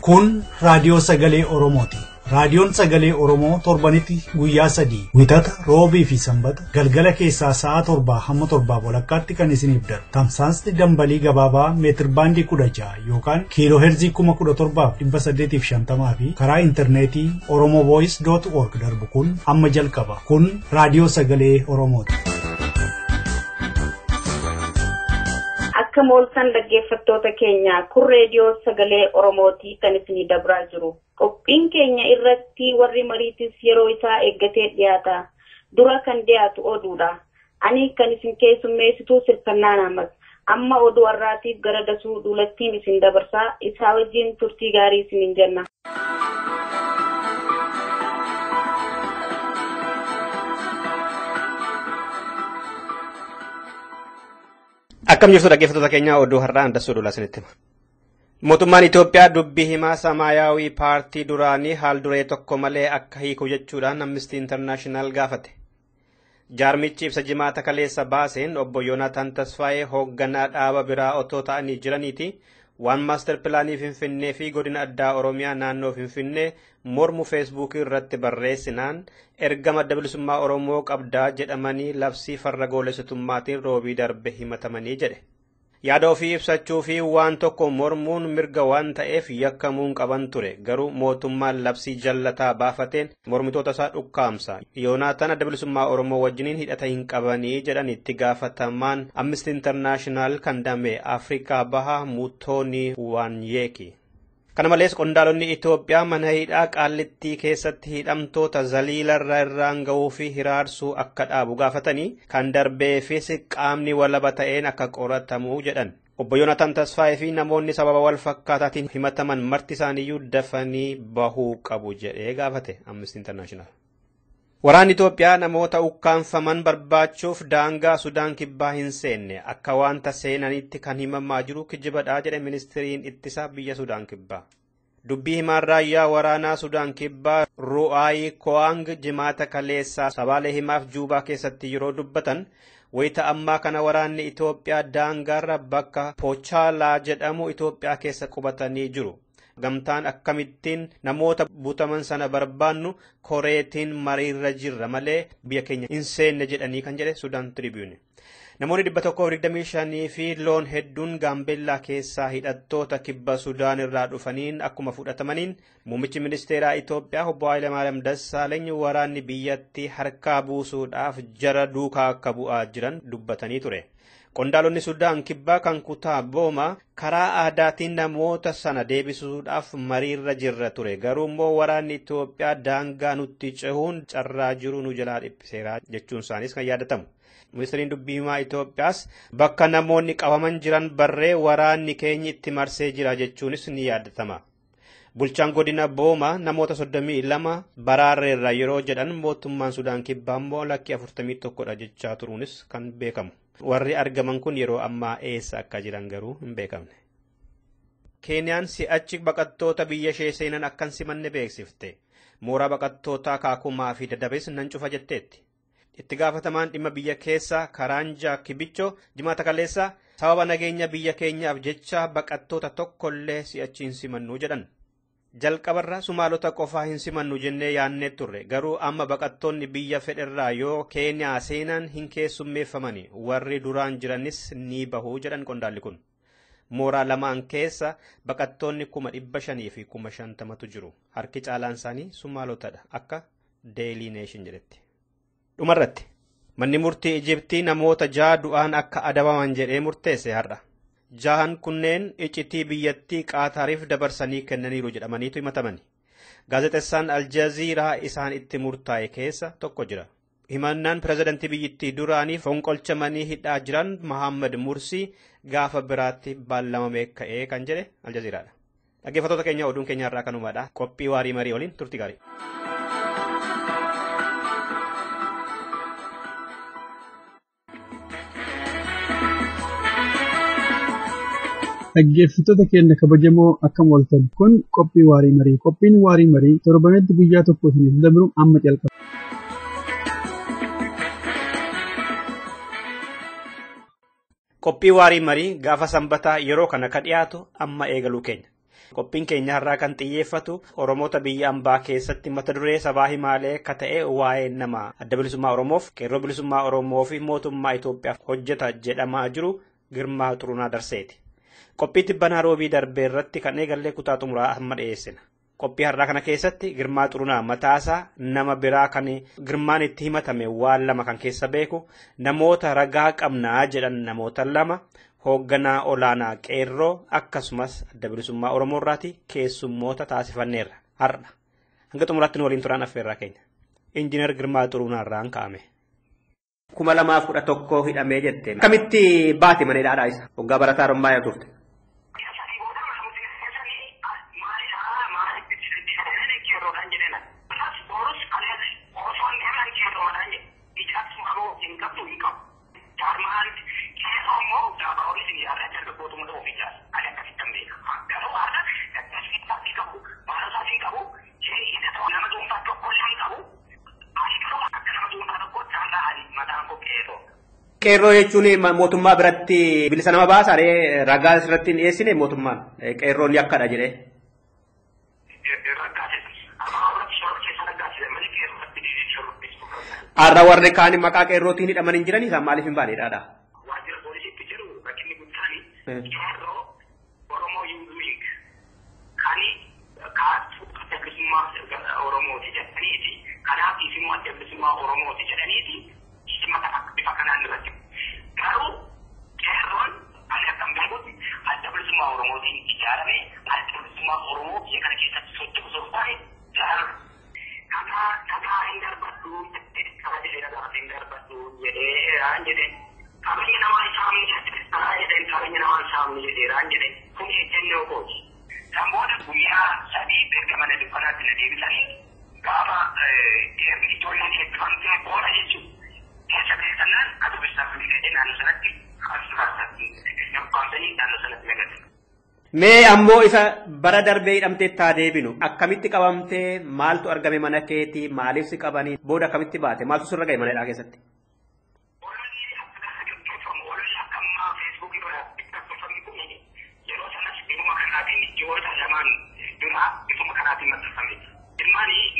Kun raadiyoo sagalee Oromooti. Raadiyoon sagalee Oromoo torbanitti guyyaa 3 wixata roobii fi sanbata galgala keessaa sa'a 7 hamma 7 walakkaatti kan isiniif darbu. Tamsaasni dambalii gabaabaa meetir baandii 16 yookaan kiiloo heerzii 17,850 fi karaa intarneetii oromovoice.org darbu kun amma jalqaba. Kun raadiyoo sagalee Oromooti. Akka mooltan dhaggeeffattoota keenya kun reediyoo sagalee Oromooti kan isinii dabraa jiru. Qophiin keenya irratti warri mariitis yeroo isaa eeggatee dhiyaata. Dura kan dhiyaatu oduudha. Ani kan isin keessummeessituu Sirfannaa Naamas. Amma oduu har'aatiif gara dasuu duulattiin isin dabarsaa. Isaa wajjin turtii gaarii isiniin jenna. Akkam jirtu dhaggeeffattoota keenya oduu har'aa dasuu duula isinitti hima. Mootummaan Itoophiyaa dubbii himaa Samaayyaawii paartii duraanii haal duree tokko malee akka hiiku jechuudhaan Amnesty International gaafate. Jaarmichi ibsa jimaata kaleessa baaseen obbo Yoonaataan Tasfaayee hoogganaa dhaaba biraa otoo ta'anii jiraniiti waan maaster pilaanii Finfinnee fi godina addaa Oromiyaa naannoo Finfinnee mormu feesbuukii irratti barreessinaan ergama adda bilisummaa Oromoo qabdaa jedhamanii labsii farra goolessitummaatiin roobii darbe himatamanii jedhe. Yaada ofii ibsachuu fi waan tokko mormuun mirga waan ta'eef yakkamuun qaban ture garuu mootummaan labsii jallataa baafateen mormitoota isaa dhukkaamsa. Yoonaataan adda bilisummaa Oromoo wajjiniin hidhata hin qabanii jedhan itti gaafatamaan Amnesty International kan damee Afrikaa Bahaa Mutoonii Waanyeeki. Kana malees qondaalonni Itoophiyaa mana hidhaa Qaallittii keessatti hidhamtoota zaliilarraa irraan ga'uu fi hiraarsuu akka dhaabu gaafatanii kan darbeefis qaamni walaba ta'een akka qoratamu jedhan. Obbo Yoonaataan Tasfaayee fi namoonni sababa wal fakkaataatiin himataman marti isaaniiyyuu dafanii bahuu qabu jedhee gaafate Amnesty International. Waraanni Itoophiyaa namoota ukkaanfaman barbaachuuf daangaa Sudaan kibbaa hin seenne akka wanta seenanitti kan himamaa jiru kijibadhaa jedhe ministiriin ittisaa biyya Sudaan kibbaa. Dubbii himaan raayyaa waraanaa Sudaan kibbaa Ru'aayi Ko'aang jimaata kaleessaa sabaalee himaaf Juubaa keessatti yeroo dubbatan wayita ammaa kana waraanni Itoophiyaa daangaarra bakka Pochaalaa jedhamu Itoophiyaa keessa qubatanii jiru. Gamtaan akkamittiin namoota butaman sana barbaannu koreetiin mariirra jirra malee biyya keenya hin seenne jedhanii kan jedhe Sudan Tribune. Namoonni 125 fi loon hedduun Gaambeellaa keessaa hidhattoota kibba Sudaan irraa dhufaniin akkuma fudhatamaniin muummichi ministeeraa Itoophiyaa obbo Hayilamaariyaam Dassaaleeny waraanni biyyattii harkaa buusuudhaaf jara duukaa akka bu'aa jiran dubbatanii ture. Qondaalonni Sudaan kibbaa kan kutaa Boomaa karaa aadaatiin namoota sana deebisuudhaaf mariirra jirra ture garuu immoo waraanni Itoophiyaa daangaa nutti cehuun carraa jiru nu jalaa dhiphiseera jechuun isaanis kan yaadatamu. Ministeeriin dubbii himaa Itoophiyaas bakka namoonni qabaman jiran barree waraanni keenya itti marsee jira jechuunis ni yaadatama. Bulchaan godina Boomaa namoota 32 baraarreerra yeroo jedhan mootummaan Sudaan kibbaa immoo lakkii 41dha jechaa turuunis kan beekamu. Warri argaman kun yeroo ammaa eessa akka jiran garuu hin beekamne. Keeniyaan si'achi baqattoota biyya ishee seenan akkan simanne beeksifte. Mooraa baqattootaa Kaakumaa fi Dadabes nan cufa jetteetti. Itti gaafatamaan dhimma biyya keessaa Karaanjaa Kibichoo jimaata kaleessaa sababa nageenya biyya keenyaaf jecha baqattoota tokkollee si'achi hin simannu jedhan. Jalqabarra Sumaalota qofaa hin simannu jennee yaannee turre garuu amma baqattoonni biyya fedherraa yoo Keeniyaa seenan hin keessummeeffamani warri duraan jiranis ni bahuu jedhan qondaalli kun. Mooraa lamaan keessa baqattoonni 500 fi 50,000tu jiru. Harki caalaan isaanii Sumaalotadha akka Daily Nation jedhetti. Dhumarratti manni murtii Ijiptii namoota 6 du'aan akka adabaman jedhee murteesse har'a. 6 kunneen iccitii biyyattii Qaatariif dabarsanii kennaniiru jedhamaniitu himatamani. Gaazexeessaan Aljaziiraa isaan itti murtaa'e keessa tokko jira. Himannaan pirezidantii biyyattii duraanii fonqolchamanii hidhaa jiran Mohaammed Mursii gaafa biraatti baallamamee ka'ee kan jedhe Aljaziiraadha. Dhaggeeffattoota keenya oduun keenya irraa kanumaadha. Qophii waarii marii waliin turtii gaarii. Dhaggeeffattoota keenya kabajamoo akkam ooltan kun qophii waarii marii. Qophiin waarii marii torbanetti guyyaa tokko isiniif dabru amma jalqaba. Qophii waarii marii gaafa sanbataa yeroo kana ka dhiyaatu amma eegaluu keenya. Qophiin keenya har'aa kan xiyyeeffatu Oromoota biyya ambaa keessatti mata duree sabaa himaalee akka ta'e waa'ee nama adda bilisummaa Oromoof qeerroo bilisummaa Oromoo fi mootummaa Itoophiyaaf hojjeta jedhamaa jiru Girmaa Xurunaa Darseeti. Qophii tibbanaa roobii darbee irratti kan eegallee kutaa xumuraa amma dhiyeessina. Qophii har'aa kana keessatti Girmaa Xurunaa mataasaa nama biraa kan Girmaan itti himatame waan lama kan keessa beeku namoota ragaa qabnaa jedhan namoota lama hoogganaa olaanaa qeerroo akkasumas adda bilisummaa Oromoo irraati keessummoota taasifanneerra har'a. Hanga xumuraatti nu waliin turaan affeerraa keenya. Injiinar Girmaa Xurunaa irraan ka'ame. 2011 hidhamee jette. Akkamitti baate mana hidhaadhaa isa? Waggaa barataa Oromaa yaa turte. Qeerroo jechuun mootummaa biratti bilisa nama baasaree ragaa irratti hin dhiyeessine mootummaan qeerroon yakkadha jedhee. Har'a warri kaan maqaa qeerrootiin hidhaman hin jiranii isaan maaliif hin baanedhaadha? Waajjira poolisiitti jiru bakki guddaan qeerroo Oromoo Yuuzuwiing adda bilisummaa Oromooti jedhaniiti. Kanaaf immoo adda bilisummaa Oromooti jedhaniiti. Bifa kanaan irratti garuu qeerroon akka beekutti adda bilisummaa Oromootiin ijaarame adda bilisummaa Oromoo biyya kana keessatti sochoosuu baay'ee ijaarame. Kakaa hin darbadhu kabaja namaa hin darbadhu jedheeraan jedhe qabeenya namaa hin saamne jedheeraan jedhe kun ejjennoo kooti. Kan booda guyyaa 3 beeka mana dubbanaatti na deebisanii gaafa ijoolleen eebbifamtee booda jechuudha. Mee ammoo isa bara darbee hidhamtee taa deebinu akkamitti qabamtee maaltu argame mana keetii maaliif si qabanii booda akkamitti baate maaltu sirra ga'e mana hidhaa keessatti?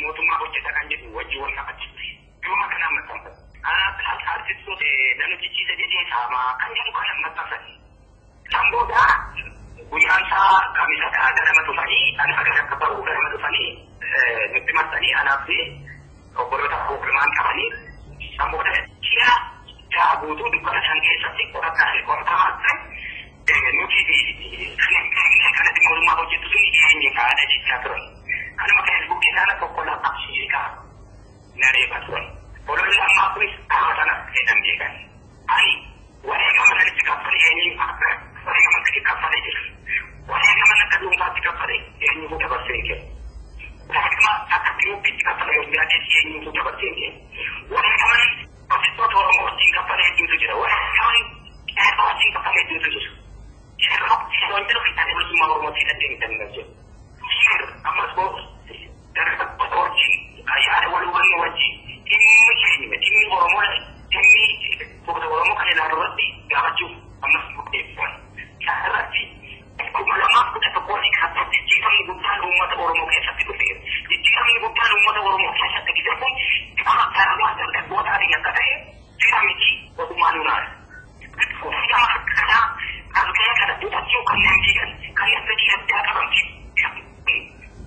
Mootummaa hojjeta kan jedhu wajji wal qabachiifte yeroo kanaan maxxanfate. Artistoota namtichiisa jedhee saamaa kan jedhu kan maxxanfate. Kan booda guyyaan isaa kamisadhaa ganama dhufanii ana agar akka ta'u ganama dhufanii nutti maxxanii anaaf fi obboloota hoogganamaan qabanii kan booda ji'a ja'a guutuu dukkana san keessatti qorataa nuti kanatti mootummaa hojjetu sun eenyu kaadha jechaa turan. Kanuma feesbuukii sana tokko lakkaabsiisee qaba. Nareeba turan. Ololli ammaa kunis qabatana jedhan beekan. Ani wareegama nanitti kaffalee eenyuun akka wareegama gadi kaffalee jira. Wareegama akka dhuunfaatti kaffalee eenyuutu dabarsee hin kennu. Wareegama akka biyyootti kaffalee yoo jiraates eenyuutu dabarsee hin kennu. Wareegama hojjettoota Oromoo wajjin kaffalee hedduutu jira. Wareegama qeerroo wajjin kaffalee hedduutu jira. Qeerroo jedhu fitanii bilisummaa Oromootti hidhattee hin kennu jechuudha. Ammas booda dargaggoota wajjin yaada wal hubannoo wajjin dhimmi Oromoo dhimmi Oromoo kan ilaalu irratti gaafachuuf ammas murteeffatan. Isaan irratti 2011 keessatti jijjiiramni guddaan uummata Oromoo keessatti dhufeera. Jijjiiramni guddaan uummata Oromoo keessatti dhufe kun dargaggootaan akka ta'e jira miti ogumaan unaadha. Ofiidama kanaa argee kana dubbachuu kanneen diigan kanneen fedhii addaa qaban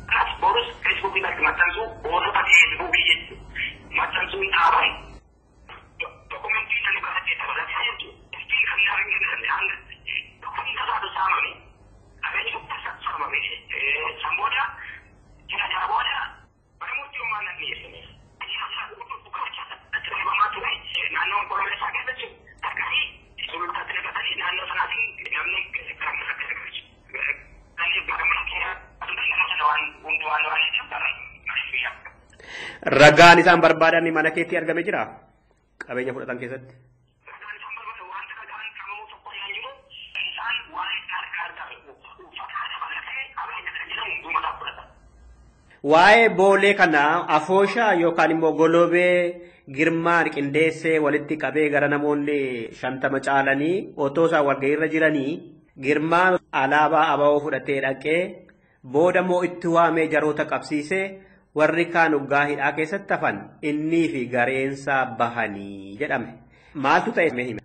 Kas boros Facebook irratti maxxansu boosota Facebook jechuudha. Maxxansuun dhaabame. Dokumentii sana irratti dabalataa jechuudha. Ittiin kan nyaarri hin danda'an dokumentii isaatu saamame. Qabeenyi uffata saamame. San booda jira booda barumootti uumaa nan dhiyeessine. Naannoon Oromoo isaa keessatti akkasii sulultaatti dabatanii naannoo sanaatiin namni kan Ragaan isaan barbaadan mana keetti argame jira qabeenya fudhatan keessatti. Waa'ee boolee kana afooshaa yookaan immoo golobee Girmaan qindeessee walitti qabee gara namoonni 50 caalanii otoo isaan walgahiirra jiranii Girmaan alaabaa ABO fudhatee dhaqee booda moo itti waamee jaroota qabsiisee warri kaan uggaa hidhaa keessatti hafan innii fi gareensaa bahanii jedhame. Maaltu ta'e mee hime?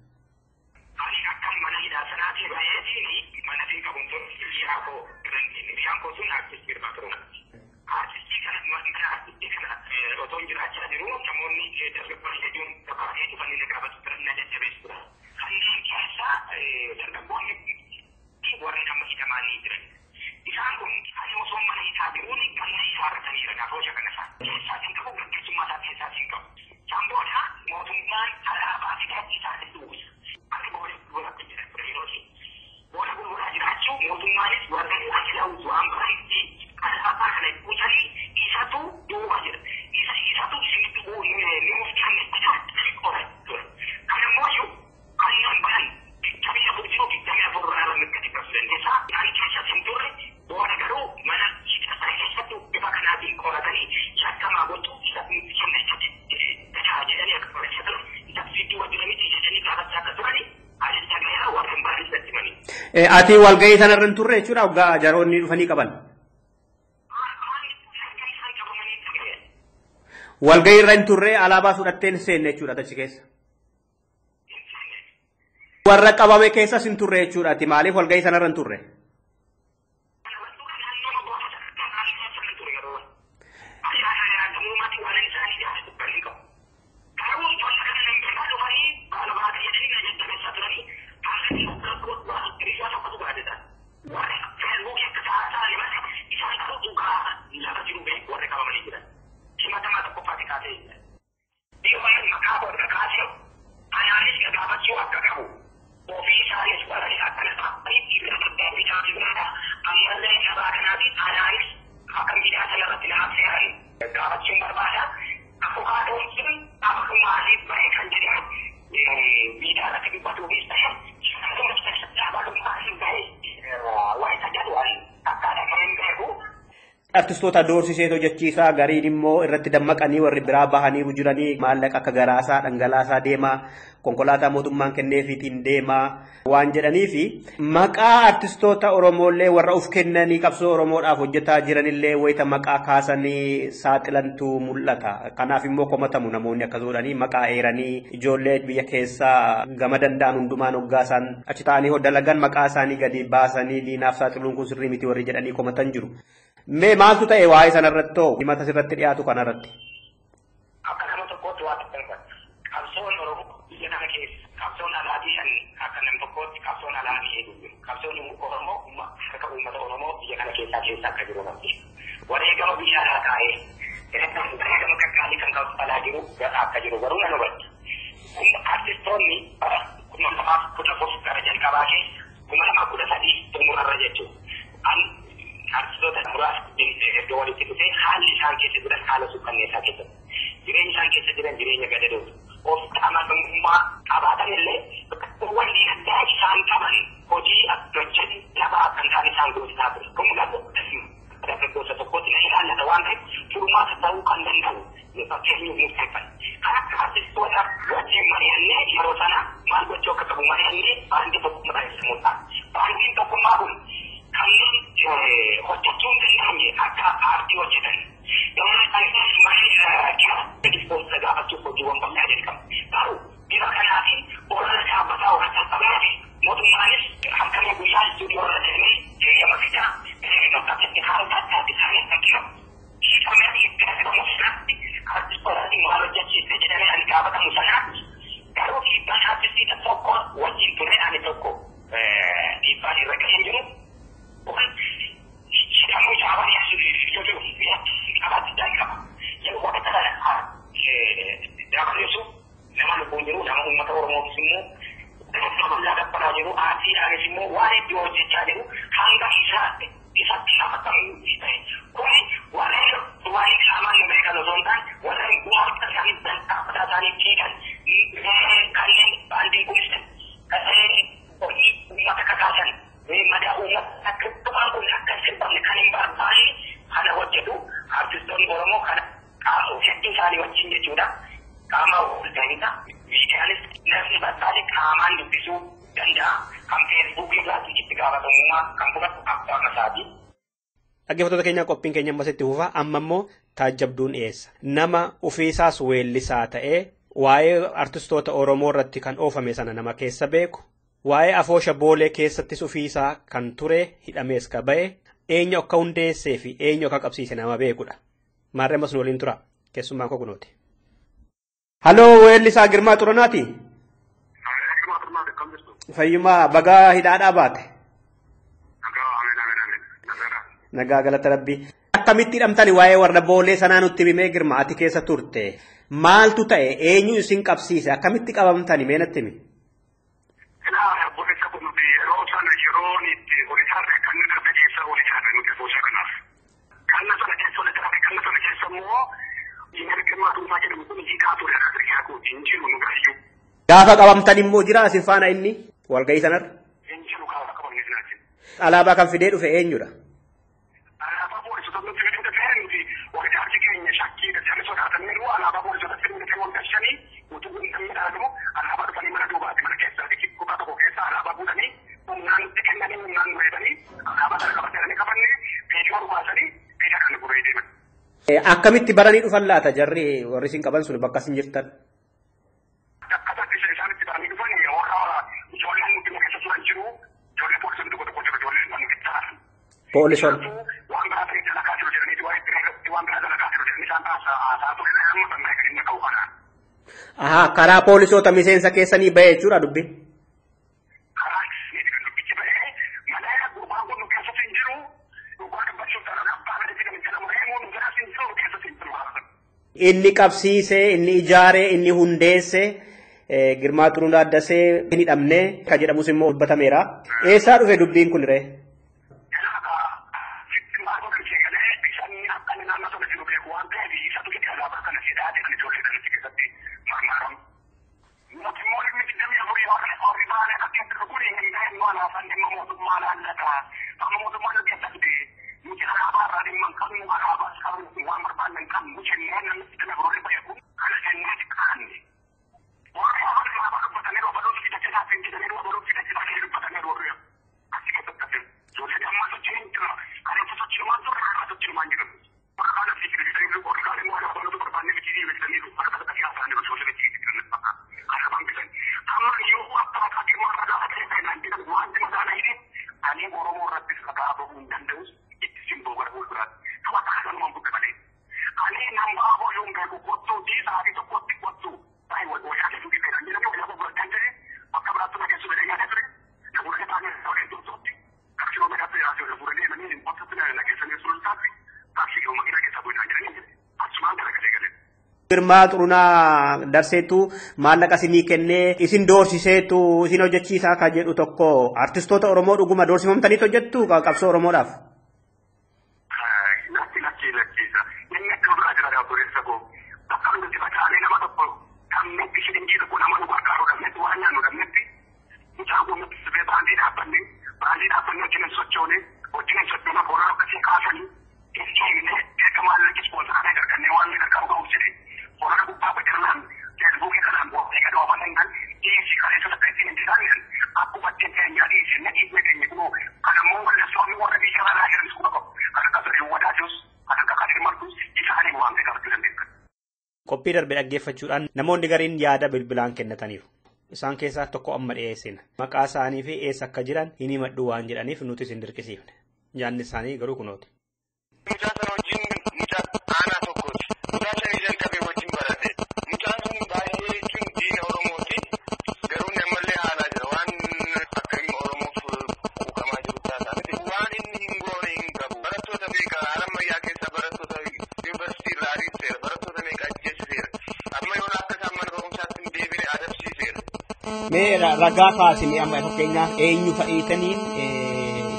Ati walgahii sanarra hin turre jechuudha waggaa jaroonni dhufanii qaban. Walgahii irra hin turre alaabaa fudhattee hin seenne jechuudha achi keessa. Warra qabame keessas hin turre jechuudha ati maaliif walgahii sanarra hin turre? Artistoota doorsisee hojjechiisaa gariin immoo irratti dammaqanii warri biraa bahanii jiranii maallaqa akka garaasaa dhangalaasaa deemaa konkolaataa mootummaan kenneefiitiin deemaa waan jedhaniifi maqaa artistoota Oromoolee warra uf kennanii qabsoo Oromoodhaaf hojjetaa jiranillee wayita maqaa kaasanii saaxilantu mul'ata. Kanaaf immoo komatamu namoonni akkas godhanii maqaa eeranii ijoollee biyya keessaa gama danda'an hundumaan hoggaasaan achi ta'anii dalagan maqaa isaanii gadi baasanii diinaaf saaxiluun kun sirrii miti warri jedhanii komatan jiru. Mee maaltu ta'e waa'ee sanarratti too himata sirratti dhiyaatu kanarratti? Akka nama tokkootti waa tokko qabsoon Oromoo biyya kana keessa qabsoon alaatii shan akka nam tokkootti qabsoon alaatii hedduu jiru. Qabsoon Oromoo harka uummata Oromoo biyya kana keessa akka jiru namti. Wareegama biyyaadhaa taa'ee wareegama kakkaalii kan qabsalaa jiru akka jiru garuu nan hubadha. Artistoonni kuma lamaaf kudha afur gara jalqabaa keessa kuma lamaaf kudha sadii xumurarra jechuudha. Artistoota muraasni iddoo walitti dhufee haalli isaan keessa jiran haala suukkanneessaa keessatti jireenya isaan keessa jiran jireenya gadadoo of amanamummaa qabaatan illee wanti addaa isaan qaban hojii hojjetan lafaa kan isaan goosisaa ture. Kun mul'atu dargaggoota tokkotti na ilaallata waan ta'eef furmaata ta'uu kan danda'u fakkeenyaaf murteeffan. Kan akka artistoota wajjin mari'annee yeroo sana maal gochuu akka qabu mari'annee baandii tokkummaa taasisuudha. Baandiin tokkummaa kun kanneen hojjechuun danda'amne akka aartii hojjetan. Dispoota gaafachuuf hojiiwwan bal'aa jalqabu. Garuu bifa kanaatiin warra dhaabbataa warra dhaabbataa mootummaanis halkanii guyyaa istuudiyoo irra deemee eeyyama fidaa bakka haala addaatti isaanii fakkiifamu. Artistoonni maal hojjechiiste jedhamee ani gaafatamu sanaatti garuu dhiibbaan artistii tokko wajjin ture ani tokko dhiibbaan irra gahee jiru. Kamu jawab ya sudah ya alat tidak yang buat kita dapat itu nama lubunya nama umat orang semua kalau ada pada jiru arti ada semua wajib diwujudkan jiru hingga bisa disamakan kita kuni wajib sama mereka nonton wajib buat kami dan pada hari ini kalian banding kulisan umat kekasih mada umat ketuaan pun akan sebab kalian berdaya ada wajib itu artistoonni Oromoo kana hedduu isaanii wajjin jechuudha. Qaama walgahii viidiyaanis namni battaalee qaamaan dubbisuu danda'a. Kan feesbuukii irratti itti gaafatamummaa kan fudhatu abbaa masaati. Dhaggeeffattoota keenya qophiin keenya ammasitti fufaa amma immoo taajjabduun dhiyeessa. Nama ofiisaas weellisaa ta'ee waa'ee artistoota Oromoo irratti kan oofame sana nama keessa beeku. Waa'ee afoosha boolee keessattis ofiisaa kan ture hidhamees ka ba'e eenyu akka hundeessee fi eenyu akka qabsiise nama beekudha. Maarree ammas nu waliin tura. Keessummaan koo kunooti. Haloo weellisaa Girmaa Xuranaati. Fayyumaa bagaa hidhaadhaa baate. Nagaa galata Rabbii. Akkamitti hidhamtani waa'ee warra boolee sanaa nutti himee Girmaa ati keessa turte. Maaltu ta'e eenyu isin qabsiise akkamitti qabamtani mee natti himi? Gaafa qabamtan immoo jira asin faana inni walgahii sanarra. Alaabaa kan fidee dhufe eenyudha? Akkamitti baranii dhufan laata jarri warri isin qaban sun bakka isin jirtan? Poolisoon. Aha, karaa poolisoota miseensa keessanii bahee jechuudha dubbi. Inni qabsiisee, inni ijaaree, inni hundeesse Girmaa Xurunaa Addasee hin hidhamne kan jedhamus immoo dubbatameera. Eessaa dhufe dubbiin kun ree? Girmaa Xurunaa darseetu maallaqa isinii kennee isin doorsiseetu isin hojjechiisaa kan jedhu tokko artistoota Oromoo dhuguma doorsifamtaniitu hojjettu qabsoo Oromoodhaaf. Qophii darbe dhaggeeffachuudhaan namoonni gariin yaada bilbilaan kennataniiru. Isaan keessaa tokko amma dhiyeessina. Maqaa isaanii fi eessa akka jiran hin himadhu waan jedhaniif nuti isin dirqisiifne. Yaadni isaanii garuu kunooti. Mucaa sana wajjin mucaa aanaa tokkooti. Mucaa shanii jalqabee wajjin barate. Mucaan sun baay'ee jechuun diina Oromooti. Garuu namallee haalaa jira. Waan akka inni Oromoof quuqamaa jiru taasisaa miti. Waan inni hin goone hin qabu. Barattoota beekaa haala ammayyaa keessa barattoota yuunivarsiitii irraa ariiseera. Barattoota meeqa ajjeesiseera. Amma yoo akka isaan mana barumsaatti hin deebine adabsiiseera. Mee ragaa kaasini amma fakkeenyaaf eenyu fa'iitaniin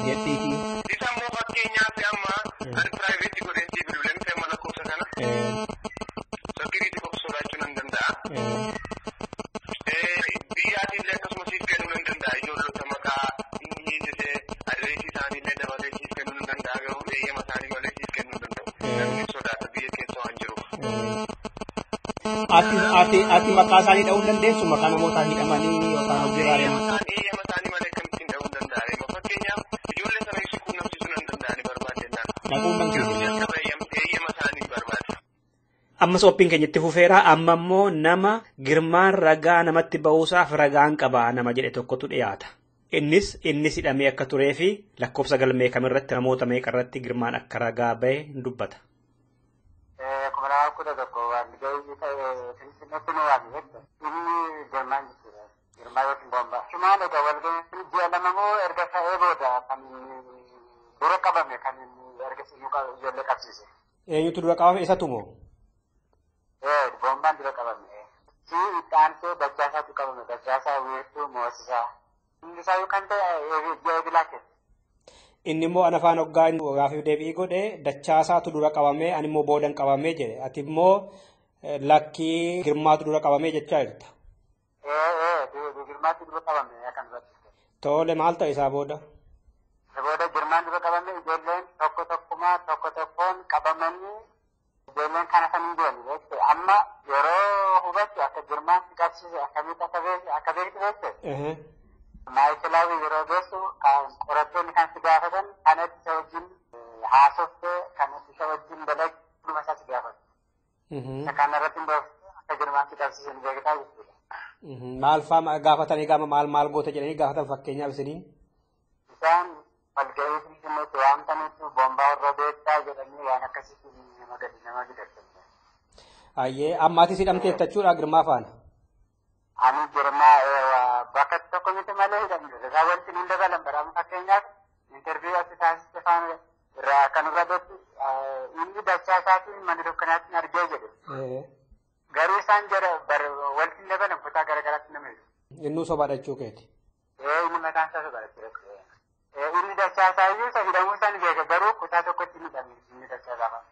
jettiiti. Isa immoo fakkeenyaaf amma ani piraayiveetii godheentii bilbileen ta'e mana kuusa kana. Sakiriitii qofa sodaachuu nan danda'a. Biyyaatillee akkasumas siif kennuu nan danda'a. Ijoollota maqaa inni hiisisee adreesii isaaniillee dabalee siif kennuu nan danda'a. Garuu eeyyama isaanii malee siif kennuu nan danda'u. Namni sodaata biyya keessa waan jiruuf. Ati maqaa isaanii dha'uu dandeessu maqaa namootaa hidhamanii yookaan hojii eeyyama isaanii malee akkamittiin dha'uu danda'a. Fakkeenyaaf ijoollee sana ibsi quunnamsiisuu nan danda'anii barbaadennaan. ammas qophiin keenyatti fufeera. Amma immoo nama Girmaan ragaa namatti ba'uusaaf ragaan qaba nama jedhe tokkotu dhiyaata. Innis hidhamee akka turee fi lakkoofsa galmee kamirratti namoota meeqarratti Girmaan akka ragaa ba'e dubbata. Kumalaa kudha tokko waan ga'ii ta'e Finfinneetti nu waami jette. Inni Girmaan jechuudha. Girmaa yookiin Bombaa. Shumaan egaa walga'ii ji'a lama moo erga ta'ee booda kan dura qabame kan erga ijoollee qabsiise. Eenyutu dura qabame isatu moo? Bombaan dura qabame. Si itti aansee Dachaasaatu qabame. Dachaasaa Wiirtuu Moosisaa. Inni isaa yookaan ta'e ji'a eebilaa keessa. Inni immoo an afaan hoggaa gaafiif deebii godhe Dachaasaatu dura qabamee ani immoo boodan qabamee jedhe. Ati immoo lakkii Girmaatu dura qabamee jechaa jirta. Girmaatu dura qabame kan irratti. Tole maal ta'e isaa booda? Booda Girmaan dura qabame ijoolleen tokko tokkoon qabamanii ijoolleen kana kan hin jiran jechuudha. Amma yeroo hubatu akka Girmaan si qabsiise akkamitti akka beektu jechuudha. Maayikilaawii yeroo geessu qorattoonni kan si gaafatan kanatti isa wajjin haasoftee kanatti isa wajjin dalaguma isaa si gaafatu. Kana irratti akka Girmaan si qabsiisan beektaa jechuudha. Maal fa'aa gaafatanii maal goota jedhanii gaafatan fakkeenyaaf isiniin? Isaan walga'ii Finfinneetti waamtanitti Bombaa irra beektaa jedhanii waan akkasitti nama gidatanidha. Ayyee ammaatis hidhamteef jechuudha Girmaa faana? Ani Girmaa bakka tokko miti malee hidhamne. Isaa wanti nuun dabalan baramu fakkeenyaaf interviyuu asii taasiste faana irraa kan irra beektu inni Dachaasaatiin mana dukkanaatti argee jedhe. Garuu isaan jara wanti hin dabalan kutaa garaagaraatti nama hidu. Innuu sobaadha jechuu keeti? Inni mataan isaa sobaadha. Inni Dachaasaa iyyuu isa hidhamuu isaan beeka garuu kutaa tokkotti hin hidhamne inni Dachaasaa faana.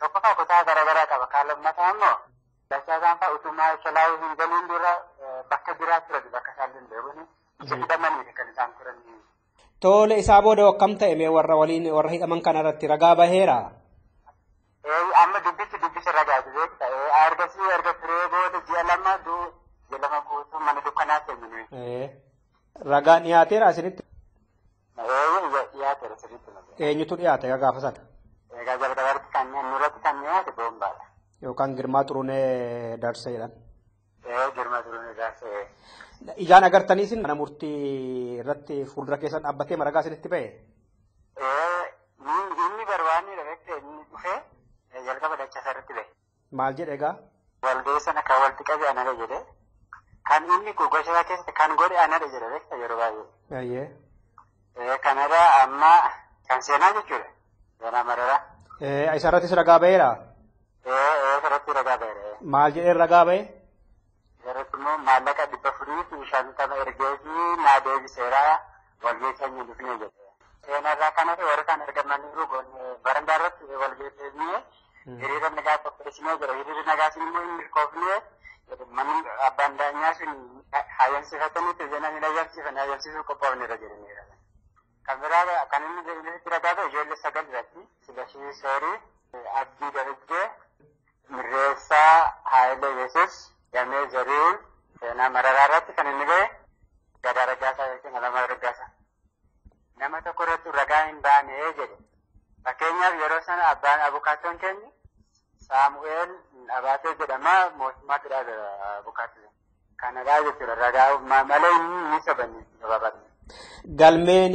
Tokkoffaa kutaa garaagaraa qaba. Kaan lammataa immoo Dachaasaan fa'a utumaa Shalaayii hin galiin dura bakka biraa turan bakka isaan danda'uuni isa hidhamanii kan isaan turan. Tole isaa booda akkam ta'e mee warra hidhaman kana irratti ragaa baheera? Amma dubbisi ragaati beekta. Erga turee booda ji'a lama guutuu mana dukkanaa seenyinu. Ragaan dhiyaateera asinitti? Dhiyaateera sirriitti. Eenyutu dhiyaate gaafa sana? Egaa jalqabarratti kan nurratti kan dhiyaate Boombaadha. Yookaan Girmaa Xurunee Darsee jedhan. Girmaa Xurunee Darsee. Ijaan agartaniis mana murtii irratti fuuldura keessan dhaabbatee maragaa isinitti ba'e? Inni barbaanni dhabetti inni dhufee jalqaba Dachaasaa irratti ba'e. Maal jedhe egaa? Walga'ii sana kan walitti qabe anadha jedhe. Kan inni gosa keessatti kan godhe anadha jedhe beekta yeroo baay'ee. Kanarra amma kan seenaa jechuudha. Seenaa mararaa. Isa irrattis ragaa ba'eera? Irratti ragaa ba'eera. Maal jedhee ragaa ba'e? Irratti immoo maallaqa 450 ergeetii naa deebiseera walga'ii sanyii dhufnee jedhe. Seenarraa kanas warri kan argamanii barandaa irratti walga'ii hiriira nagaa qopheessinee jira. Hiriira nagaa immoo hin milkoofnee manni abbaan daanyaa sun hayyamsifatanii tijjanii hayyamsiisuu qophoofneera jedhaniira. Kan biraa kan inni ragaa ba'e ijoollee 9 irratti Silashii Soorii, Abdii Darajjee, Mirreessaa Haayilee Yesuus, Damee Zariin, Seenaa Mararaa irratti kan inni ba'e Gadaa Raggaasaa yookiin Alamaa Raggaasaa. Nama tokko irratti ragaa hin baane jedhe. Fakkeenyaaf yeroo sana abbaan abukaattoon keenya Saamu'eel Abaatee jedhama mootummaatti dhaabera abukaattoon. Kanadhaa jechuudha ragaa malee inni sabanni gabaabadha. Galmeen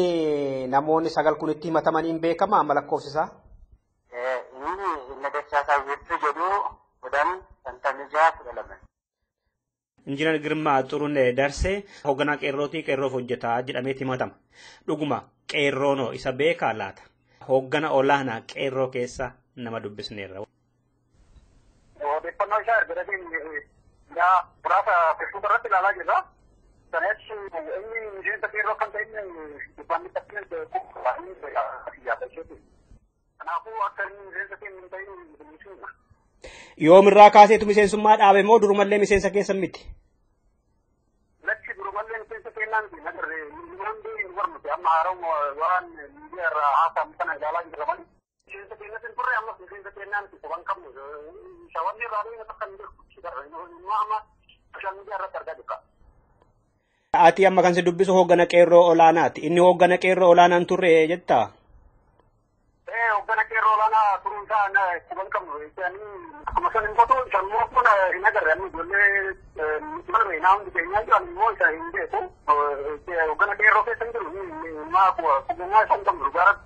namoonni 9 kun itti himatamaniin beekama amma lakkoofsisaa? Inni Dachaasaa Wiirtuu jedhu 10 Injiinar Girmaa Xurunee Darsee hoogganaa qeerrootii qeerroof hojjetaa jedhamee himatama. Dhuguma qeerroonoo isa beekaa laata? Hooggana olaanaa qeerroo keessa nama dubbisneerra. Odeeffannoo isaa ergadhatiin muraasa feesbuuk irratti ilaalaa jirra. Sanas inni miseensa qeerroo kan ta'e dhibbaanni kanaafuu akka inni miseensa keenya hin ta'in Yoomirraa kaaseetu miseensummaa dhaabe moo durumallee miseensa keessa miti? Lakki durumallee miseensa keenyaan nagarree hundee hin warmute amma haaroo waan miidiyaa irraa haasamu kana ilaalaa jirra malee miseensa keenyatti hin turre amma miseensa keenyaan quban qabnu shawarri irraa dhiyee akka hin jiru amma sooshaal miidiyaa irratti argaa jirra. Ati amma kan si dubbisu hooggana qeerroo olaanaati. Inni hooggana qeerroo olaanaan turre jettaa? Hoggana qeerroo lana turuun ta'a kuban qabnu jechaanii akkuma san hin qotu sammuu kun hin agarre amma ijoollee mana naa hundi keenyaa jiran immoo isa hin beeku hoggana qeerroo keessa hin jiru maa kubumaa isa hin qabnu gaaratti.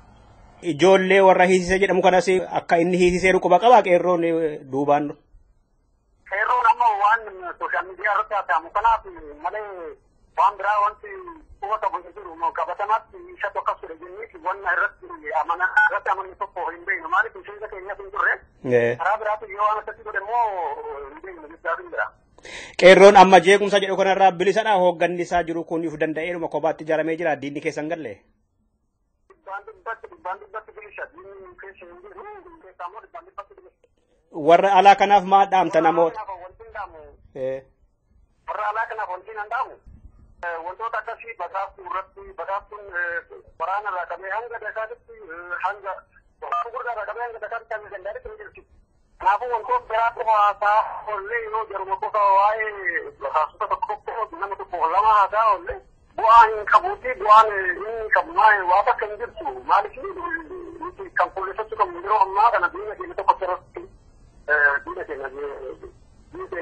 Ijoollee warra hiisise jedhamu kanas akka inni hiisiseeru quba qabaa qeerroon duubaan. Qeerroon amma waan sooshaal miidiyaa irratti haasa'amu kanaaf malee waan biraa wanti quba qabu hin jiru qabatamaatti isa tokko akkasuma jennee wanna irratti amanni tokko hin beeknu maaliif miseensa keenyaaf hin turre karaa biraatu yoo waan akkasii godhe immoo hin beeknu jechaa hin jira. Qeerroon amma jeequmsa jedhu kanarraa bilisadha hoogganni isaa jiru kun if danda'eeruma kophaatti ijaaramee jira diinni keessan galle. Warra alaa kanaaf maa dhaamta namoota? Warra alaa kanaaf wanti hin dhaamu. Wantoota akkasii basaastuu irratti basaastuu waraana irraa qabee hanga dakaatitti hanga gurgurdaa irraa qabee hanga dakaatitti hanga gandaaritti hin jirti. Kanaafuu wantoota biraa qofa haasaa ollee yoo jaruma qofa waa'ee basaastota tokko nama tokko lama haasaa ollee bu'aan hin qabuuti bu'aan hin qabu waa takka hin jirtu maaliif kan fuulleffachuu qabnu yeroo ammaa kana diina keenya tokko irratti diina keenya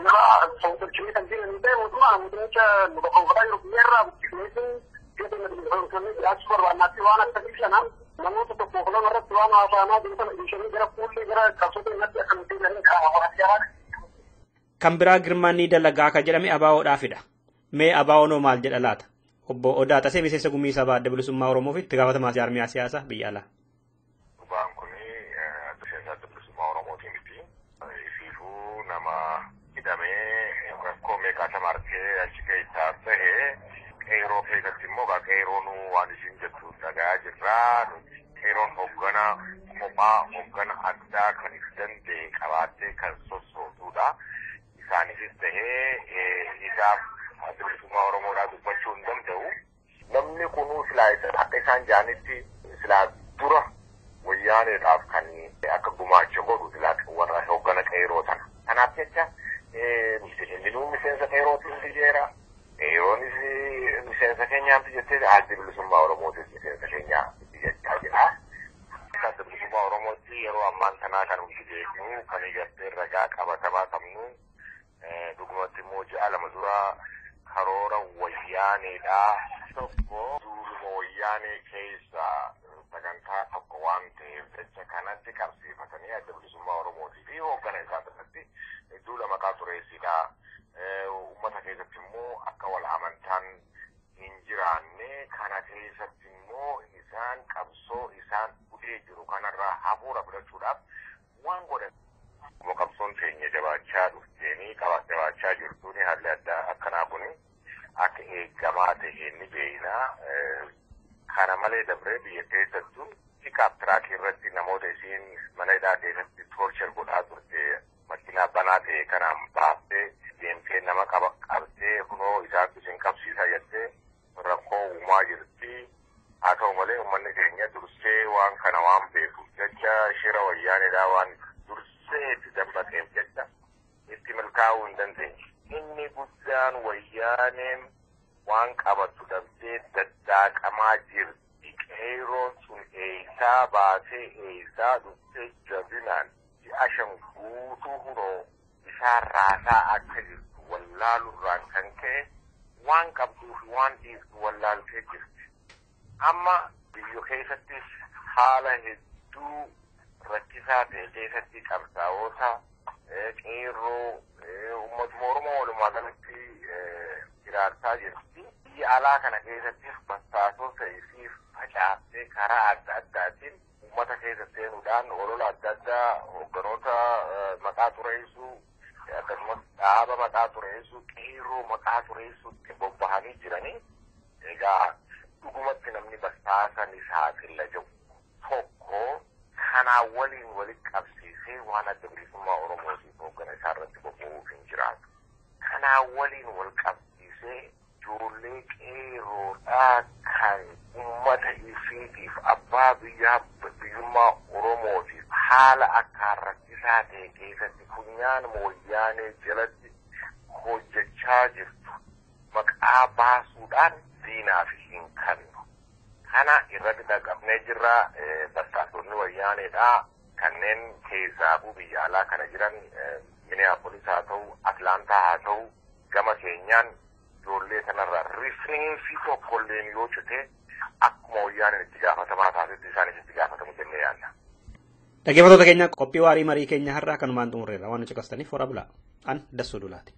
nama sochii kan jiran ta'e mootummicha nu bakka jiru biyyaarraa buqqifneetiin jiraachuu barbaannaatti waan akkasii sana namoota tokko lama irratti waan haasa'amaa jiru sana dhiishanii gara fuullee gara qabsoo keenyatti akka nuti jedhanii kaa'amaa. Kan biraa Girmaan ni dalagaa akka jedhame abaawoodhaafidha. Mee abaawoonoo maal jedha laata? Obbo Odaa Tasee miseensa gumii sabaa adda bilisummaa Oromoof itti gaafatamaa jaarmiyaa siyaasaa biyya alaa. Dhugaan kun miseensa adda bilisummaa Oromootiin miti. Isiifuu nama hidhamee rakkoo meeqaata martee achi keessaa ta'ee qeeroo keessatti immoo qeeroon waan isin jettu dhagaa jirraa. Qeeroon hoggana kophaa hoggana addaa kan if danda'e qabaattee kan sossootuudha. Isaaniifis ta'ee isaaf adda bilisummaa Oromoodhaa dubbachuu hin danda'u. Namni kunuu silaa akka isaan jaanitti silaa dura wayyaaneedhaaf kan akka gumaacha godhu silaa warra hoggana qeeroo sana. Kanaaf jecha inni miseensa qeerootiin biyyeera. Qeeroonis miseensa keenyaaf jettee adda bilisummaa Oromootis miseensa keenyaa biyyachaa jira. Adda bilisummaa Oromootti yeroo ammaan kanaa kan hundi beeknu kan ijaartee ragaa qabatamaa qabnu dhugumatti immoo ji'a lama dura karoora wayyaaneedhaa tokko duuluma wayyaanee keessa sagantaa tokko waan ta'eef jecha kanatti qabsiifatanii adda bilisummaa Oromootii fi hooggana isaa irratti duula maqaa tureessidha. Uummata keessatti immoo akka wal amantaan hin jiraanne kana keessatti immoo isaan qabsoo isaan udee jiru kanarraa hafuura fudhachuudhaaf waan godhan. Akkuma qabsoon keenya jabaachaa dhufteenii jabaachaa jirtuun haalli addaa akkanaa kun akka eegamaa ta'e ni beekna. Kana malee dabree biyya keessattuu pikaap tiraakii irratti namoota isiin mana hidhaa keessatti toorchar godhaa turte makiinaa banaa ta'e kanaan baaftee deemtee nama qabtee kunoo isaatti isin qabsiisaa jettee rakkoo uumaa jirti. Haa ta'u malee uummanni keenya dursee waan kana waan beekuuf jecha shira wayyaaneedhaa waan itti dabbateef jecha itti milkaa'uu hin dandeenye. Inni guddaan wayyaaneen waan qabattu dhabdee daddaaqamaa jirti. Qeeroon sun eeysaa baasee eeysaa dhuftee jabinaan ji'a 5 guutuu hunoo isaan raasaa akka jirtu wallaalurraan kan ka'e waan qabduu fi waan dhiiftu wallaaltee jirti. Amma biyya keessattis haala hedduu rakkisaa ta'e keessatti qabsaa'ota qeerroo uummatuma Oromoo walumaa galatti jiraachaa jirti. Biyya alaa kana keessattis basaasota isiif facaaftee karaa adda addaatiin uummata keessa seenuudhaan olola adda addaa hoogganoota maqaa xureessuu akkasumas dhaaba maqaa xureessuu qeerroo maqaa xureessuutti bobbahanii jiranii. Egaa dhugumatti namni basaasan saaxilla jedhu tokko kanaa waliin walitti qabsiisee waan adda bilisummaa Oromootiif hooggana isaa irratti bobba'uuf hin jiraatu. Kanaa waliin wal qabsiisee ijoollee qeerroodhaa kan uummata isiitiif abbaa biyyummaa Oromootiif haala akkaan rakkisaa ta'e keessatti funyaan wayyaanee jalatti hojjechaa jirtu maqaa baasuudhaan diinaaf hin kennu. Kana irratti dhaqqabnee jirra basaasota hidhattoonni wayyaaneedha kanneen keessaa biyya alaa kana jiran Minneapolis haa ta'u Atlantaa haa ta'u gama keenyaan ijoollee sanarraa rifeensi tokkolleen yoo cite akkuma wayyaaneen itti gaafatamaa taasisu isaanis itti gaafatamu jennee yaadna. Dhaggeeffattoota keenya qophii waarii marii keenya har'aa kanumaan xumurreerra waan nu caqastaniif hora bulaa. An Dassuu Dulaati.